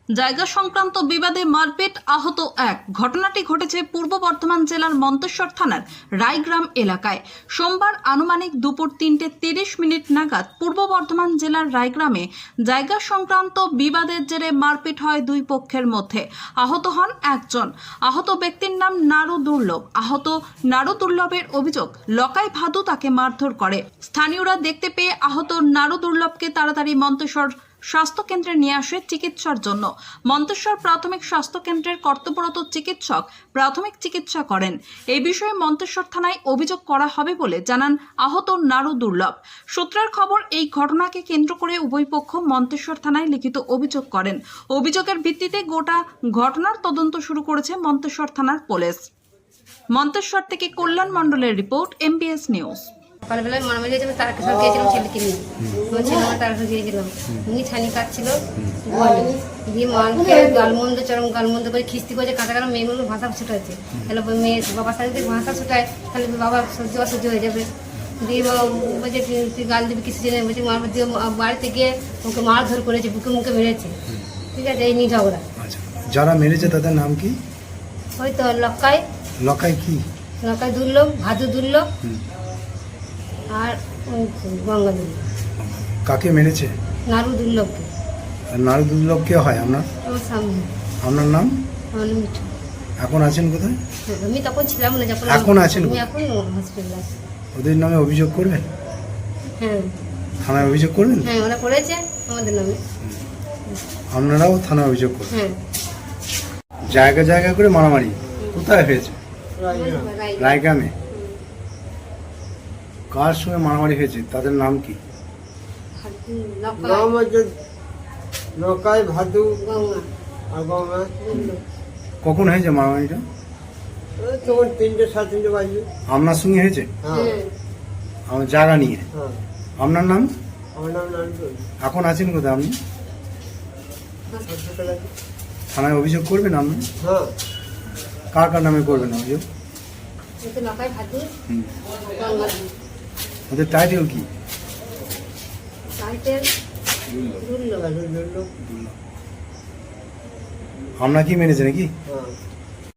জায়গা সংক্রান্ত বিবাদে মারপিট, আহত এক। ঘটনাটি ঘটেছে পূর্ব বর্ধমান জেলার মন্তেশ্বর থানার রায়গ্রাম এলাকায়। সোমবার আনুমানিক দুপুর 3:30 নাগাদ পূর্ব বর্ধমান জেলার রায়গ্রামে জায়গা সংক্রান্ত বিবাদের জেরে মারপিট হয় দুই পক্ষের মধ্যে। আহত হন একজন। আহত ব্যক্তির নাম নারু দুর্লভ। আহত নারু দুর্লভের অভিযোগ, লকাই ভাদু তাকে মারধর করে। স্থানীয়রা দেখতে পেয়ে আহত নারু দুর্লভকে তাড়াতাড়ি মন্তেশ্বর স্বাস্থ্য কেন্দ্রে নিয়ে আসে চিকিৎসার জন্য। মন্তেশ্বর প্রাথমিক স্বাস্থ্য কেন্দ্রের কর্তব্যরত চিকিৎসক প্রাথমিক চিকিৎসা করেন। এই বিষয়ে মন্তেশ্বর থানায় অভিযোগ করা হবে বলে জানান আহত নারু দুর্লভ। সূত্রের খবর, এই ঘটনাকে কেন্দ্র করে উভয় পক্ষ মন্তেশ্বর থানায় লিখিত অভিযোগ করেন। অভিযোগের ভিত্তিতে গোটা ঘটনার তদন্ত শুরু করেছে মন্তেশ্বর থানার পুলিশ। মন্তেশ্বর থেকে কল্যাণ মণ্ডলের রিপোর্ট, MBS নিউজ। সকালবেলায় মামা গিয়েছিল, তার কাছে গিয়েছিলাম ছেলেকে নিয়ে। আমার ছেলে আমার তার কাছে গিয়েছিলাম, উনি ছানি কাটছিল দিয়ে মাকে গালমন্দ চরম গালমন্দ করে খিস্তি করেছে, কাঁচা কাটা মেয়েগুলো ভাষা ছুটাচ্ছে। তাহলে মেয়ে বাবার সাথে যদি ভাষা ছুটায় তাহলে বাবা সহ্য অসহ্য হয়ে যাবে। দিয়ে বলছে তুই গাল দিবি কিছু জেনে, বলছে মার দিয়ে বাড়িতে গিয়ে ওকে মারধর করেছে, বুকে মুখে মেরেছে। ঠিক আছে, এই নিয়ে ঝগড়া। যারা মেরেছে তাদের নাম কি? ওই তো লকাই। লকাই কি? লকাই দুর্লভ, ভাদু দুর্লভ আর গঙ্গা দুর্লভ। কাকে মেরেছে? নারু দুর্লভকে। আর নারু দুর্লভ কে হয় আপনার? আমার সামনে। আপনার নাম? আমার মিঠু। এখন আছেন কোথায়? আমি তখন ছিলাম না, যখন এখন আছেন আমি কোথায়? এখন হসপিটালে আছি। ওদের নামে অভিযোগ করবেন? হ্যাঁ থানায় অভিযোগ করবেন? হ্যাঁ, ওরা করেছে আমাদের নামে। আপনারাও থানায় অভিযোগ করবেন? হ্যাঁ। জায়গা জায়গা করে মারামারি কোথায় হয়েছে? রায়গ্রামে। কার সঙ্গে মারামারি হয়েছে, তাদের নাম কি? নাম হচ্ছে লকাই ভাদু গঙ্গা আর গঙ্গা। কখন হয়েছে মারামারিটা? ওই তখন 3টে 3:30 বাজবে। আপনার সঙ্গে হয়েছে? হ্যাঁ আমার জায়গা নিয়ে। হ্যাঁ। আপনার নাম? আমার নাম নান্টু। এখন আছেন কোথায় আপনি? হসপিটালে আছি। থানায় অভিযোগ করবেন আপনি? হ্যাঁ। কার কার নামে করবেন অভিযোগ? কিন্তু লকাই ভাদু হুম। গঙ্গা ওদের টাইটেল কি? টাইটেল দুর্লভ। ভাদু দুর্লভ। আপনার কি মেরেছে নাকি? হ্যাঁ।